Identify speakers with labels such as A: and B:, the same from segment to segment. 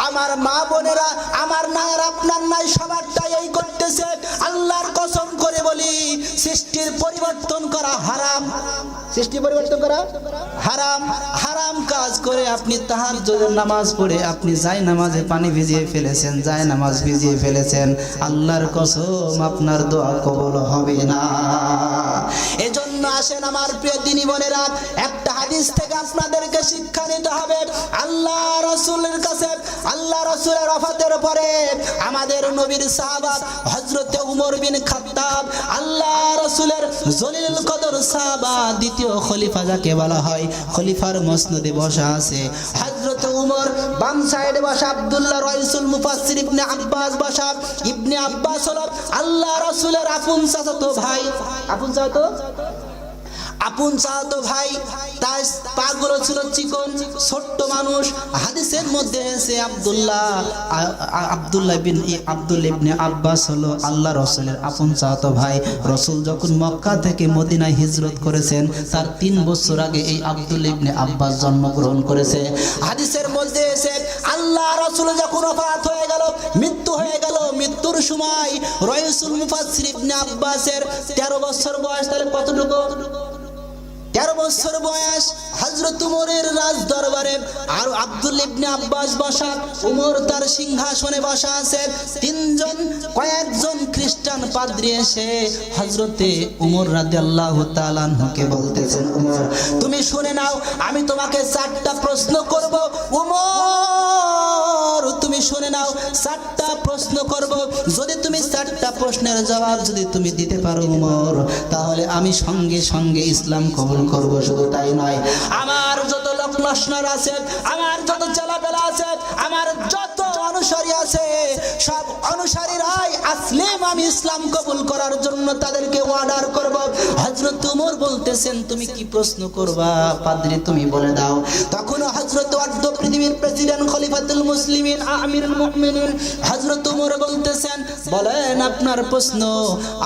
A: আমার মা বোনেরা, আমার নাই আর আপনার নাই, সবারটাই এই করতেছে। আল্লাহর কসম করে বলি, সৃষ্টির পরিবর্তন করা হারাম। সৃষ্টি পরিবর্তন করা হারাম। হারাম কাজ করে আপনি তাহাজ্জুদের নামাজ পড়ে আপনি যায় নামাজে পানি ভিজিয়ে ফেলেছেন, যায় নামাজ ভিজিয়ে ফেলেছেন, আল্লাহর কসম আপনার দোয়া কবুল হবে না। এজন্য আসেন আমার প্রিয় দিনী বোনেরা, একটা হাদিস থেকে আপনাদেরকে শিক্ষা নিতে হবে। আল্লাহ রাসূলের কাছে, আল্লাহ রাসূলের ওফাতের পরে আমাদের নবীর সাহাবা হযরত উমর বিন খাত্তাব, আল্লাহ রাসূলের জলিল কদর সাহাবা, দ্বিতীয় খলিফা যাকে বলা হয়, খলিফার মসনদে বসা আছে হযরত উমর, বাম সাইডে বসা আব্দুল্লাহ রাইসুল মুফাসসির ইবনে আব্বাস বসা। ইবনে আব্বাস হলো আল্লাহ রাসূলের আপন চাচাতো ভাই, আপন চাচাতো ভাই। তার পাগুলো ছিল চিকন, ছোট্ট মানুষ। হাদিসের মধ্যে এসে আব্দুল্লাহ ইবনে আব্বাস হলো আল্লাহ রাসূলের আপন চাচাতো ভাই। রাসূল যখন মক্কা থেকে মদিনায় হিজরত করেছেন, তার 3 বছর আগে এই আব্দুল্লাহ ইবনে আব্বাস জন্মগ্রহণ করেছে। হাদিসের মধ্যে এসে আল্লাহ রাসূল যখন ওফাত হয়ে গেল, মৃত্যু হয়ে গেল, মৃত্যুর সময় রাইসুল মুফাসসির ইবনে আব্বাসের 13 বছর বয়স। তাহলে কতটুকু? 13 বছর বয়স। হযরত উমরের রাজ দরবারে আর আব্দুল্লাহ ইবনে আব্বাস বসা, উমর তার সিংহাসনে বসা আছে। কয়েকজন খ্রিস্টান পাদ্রী এসে হযরতে উমর রাদিয়াল্লাহু তাআলা আনহুকে বলতেছেন, উমর তুমি শুনে নাও, আমি তোমাকে 4টা প্রশ্ন করব। উমর তুমি শুনে নাও, 4টা প্রশ্ন করব। যদি তুমি 4টা প্রশ্নের জবাব যদি তুমি দিতে পারো উমর, তাহলে আমি সঙ্গে সঙ্গে ইসলাম কবুল করব। শুধু তাই নয়, আমার যত লোক লস্কর আছে, আমার যত চেলাপেলা আছে, আমার যত অনুসারী আছে, সব অনুসারীরাই আসলিম, আমি ইসলাম কবুল করার জন্য তাদেরকে অর্ডার করব। হযরত উমর বলতেছেন, তুমি কি প্রশ্ন করবা পাদ্রী, তুমি বলে দাও। তখন হযরত অর্ধ পৃথিবীর প্রেসিডেন্ট খলিফাতুল মুসলিমিন আমিরুল মুমিনিন হযরত উমর বলতেছেন, বলেন আপনার প্রশ্ন।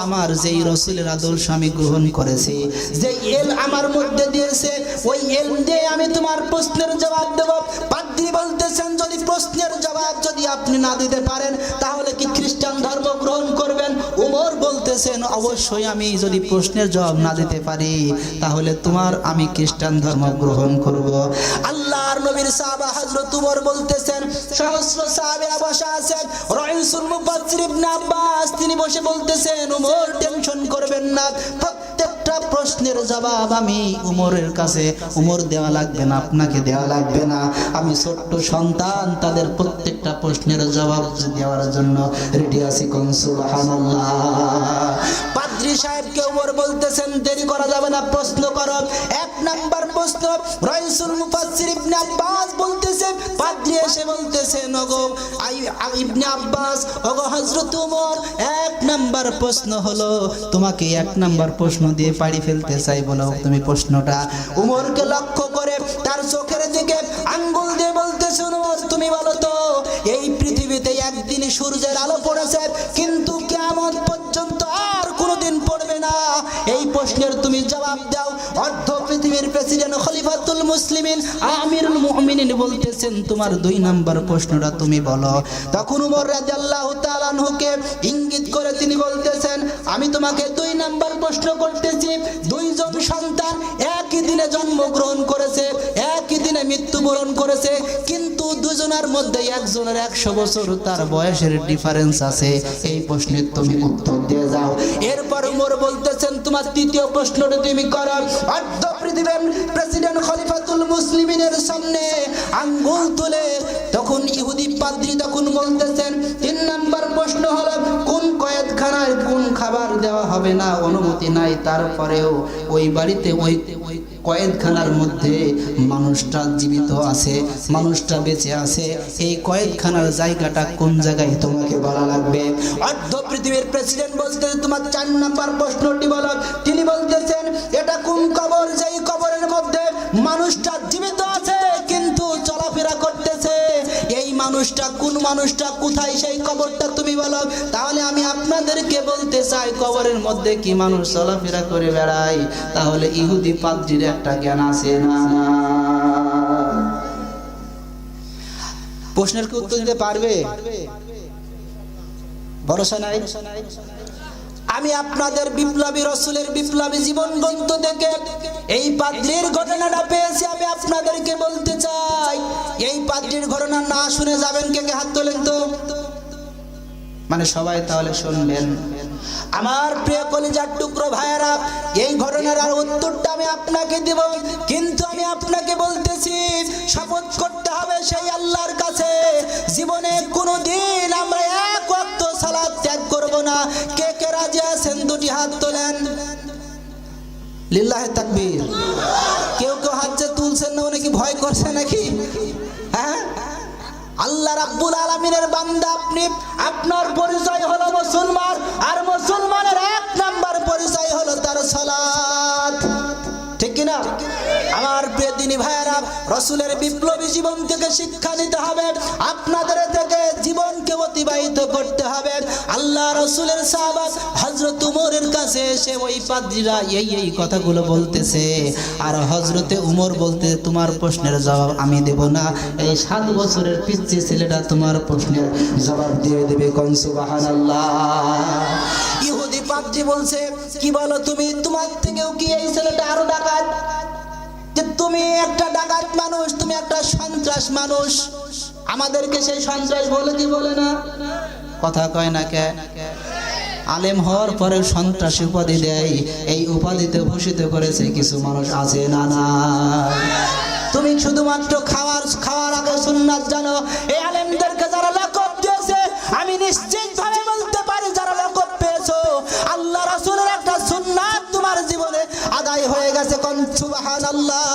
A: আমার যেই রাসূলের আদর্শ আমি গ্রহণ করেছি, যেই ইলম আমার মধ্যে দিয়েছে, ওই ইলম দিয়ে আমি তোমার প্রশ্নের জবাব দেব। পাদ্রী বলতেছেন, যদি প্রশ্নের জবাব যদি আপনি না দিতে পারেন, তাহলে কি খ্রিস্টান ধর্ম গ্রহণ করবেন? উমর বলতেছেন, অবশ্যই আমি যদি প্রশ্নের জবাব না দিতে পারি, তাহলে আমি খ্রিস্টান ধর্ম গ্রহণ করব। আল্লাহর নবীর সাহাবা হযরত উমর বলতেছেন, সহস্র সাহাবীরা বসা আছেন, রাইসুল মুফাসসির ইবনে আব্বাস তিনি বসে বলতেছেন, উমর টেনশন করবেন না, প্রত্যেকটা প্রশ্নের জবাব আমি উমরের কাছে, উমর দেওয়া লাগবে না, আপনাকে দেওয়া লাগবে না, আমি ছোট্ট সন্তান, তাদের প্রত্যেকটা প্রশ্নের জবাব দেওয়ার জন্য রেডি আছি। কোন সুবহানাল্লাহ। পাদ্রী সাহেবকে উমর বলতেছেন, দেরি করা যাবে না, প্রশ্ন করো। 1 নাম্বার প্রশ্ন। রাইসুল মুফাসসির ইবনে আব্বাস বলতেছেন, পাদ্রী এসে বলতেছেন, ওগো ইবনে আব্বাস, ওগো হযরত উমর, 1 নাম্বার প্রশ্ন হলো, তোমাকে 1 নাম্বার প্রশ্ন দিয়ে পাড়ি ফেলতে চাই, বলো তুমি প্রশ্নটা। উমরকে লক্ষ্য করে তার চোখের দিকে আঙ্গুল দিয়ে বলতেছেন, উমর তুমি বলো তো, এই পৃথিবীতে একদিন সূর্যের আলো পড়েছে, কিন্তু কিয়ামত পর্যন্ত আর কোনোদিন পড়বে না, এই প্রশ্নের তুমি জবাব দাও। অর্ধ পৃথিবীর প্রেসিডেন্ট খলিফাতুল মুসলিমিন আমিরুল মুমিনিন বলতেছেন, তোমার 2 নাম্বার প্রশ্নটা তুমি বলো। তখন উমর রাদিয়াল্লাহু তাআলা আনহুকে ইঙ্গিত করে তিনি বলতেছেন, আমি তোমাকে 2 নাম্বার প্রশ্ন করতেছি। 2 জন সন্তান একই দিনে জন্মগ্রহণ করেছে, একই দিনে মৃত্যুবরণ করেছে, কিন্তু দুজনের মধ্যে একজনের 100 বছর তার বয়সের ডিফারেন্স আছে। এই প্রশ্নের তুমি উত্তর দিয়ে যাও। এরপর উমর বলতেছেন, তোমার 3য় প্রশ্নটা তুমি করো। অর্ধ পৃথিবীর প্রেসিডেন্ট খলিফাতুল মুসলিমিনের সামনে আঙ্গুল তুলে তখন ইহুদি পাদ্রী তখন বলতেছেন, 3 নাম্বার প্রশ্ন হলো, কোন কয়েদখানায় কোন খাবার দেওয়া হবে না, অনুমতি নাই, তারপরেও ওই বাড়িতে ওই কয়েদখানার মধ্যে মানুষটা জীবিত আছে, মানুষটা বেঁচে আছে, এই কয়েদখানার জায়গাটা কোন জায়গায় তোমাকে বলা লাগবে। অর্ধ পৃথিবীর প্রেসিডেন্ট বলতেছেন, তোমার 4 নাম্বার প্রশ্নটি বলো। তিনি বলতেছেন, এটা কোন কবর, যেই কবরের মধ্যে মানুষটা জীবিত আছে কিন্তু চলাফেরা করতেছে, এই মানুষটা কোন মানুষটা, কোথায় সেই কবরটা তুমি বলো। তাহলে আমি আপনাদেরকে বলতে চাই, কবরের মধ্যে কি মানুষ চলাফেরা করে বেড়ায়? তাহলে ইহুদি পাদ্রীর একটা জ্ঞান আছে না? প্রশ্নের কি উত্তর দিতে পারবে? ভরসা নাই। আমি আপনাদের বিপ্লবী রসুলের বিপ্লবী জীবন গ্রন্থ থেকে এই পাদ্রীর ঘটনাটা পেয়েছি। আমি আপনাদেরকে বলতে চাই, এই পাদ্রীর ঘটনা না শুনে যাবেন কে? হাত তোলেন তো। মানে সবাই তাহলে শুনবেন। আমার প্রিয় কলিজার টুকরো ভাইয়েরা, এই ঘটনার আর উত্তরটা আমি আপনাকে দেব, কিন্তু আমি আপনাকে বলতেছি শপথ করতে হবে সেই আল্লাহর কাছে, জীবনে কোনোদিন আমরা এক ওয়াক্ত সালাত ত্যাগ করব না। কে কে রাজি আছেন? দুটি হাত তোলেন। লিল্লাহে তাকবীর। কেউ কেউ হাত যে তুলছেন না, উনি কি ভয় করছে নাকি? হ্যাঁ, আল্লাহ রাব্বুল আলামিনের বান্দা আপনি, আপনার পরিচয় হলো মুসলমান, আর মুসলমানের এক নাম্বার পরিচয় হলো তার সালাত, ঠিক কি না? আমার প্রিয় দিনী ভাইয়েরা, রাসূলের বিপ্লবী জীবন থেকে শিক্ষা নিতে হবে, আপনাদের থেকে জীবনকে অতিবাহিত করতে হবে। আল্লাহ রাসূলের সাহাবা হযরত উমরের কাছে এসে ওই পাদ্রীরা এই কথাগুলো বলতেছে, আর হযরতে উমর বলতে তোমার প্রশ্নের জবাব আমি দেব না, এই 7 বছরের পিচ্চি ছেলেটা তোমার প্রশ্নের জবাব দিয়ে দেবে। কোন সুবহানাল্লাহ। ইহুদি পাদ্রী বলছে, কি বলো তুমি? তোমার থেকেও কি এই ছেলেটা আরো ডাকাত? যে তুমি একটা ডাকাত মানুষ, তুমি একটা সন্ত্রাস মানুষ, আমাদেরকে সেই সন্ত্রাস বলে কি বলে না? কথা কয় না কে? আলেম হওয়ার পরে সন্ত্রাসী উপাধি দেয়, এই উপাধিতে ভূষিত করেছে কিছু মানুষ আছে না? না, তুমি শুধুমাত্র খাওয়ার আগে সুন্নাত জানো। এই আলেমদেরকে যারা লকব দিয়েছে, আমি নিশ্চিতভাবে বলতে পারি যারা লকব পেয়েছো, আল্লাহ রাসূলের একটা সুন্নাত তোমার জীবনে আদায় হয়ে গেছে। কোন সুবহানাল্লাহ।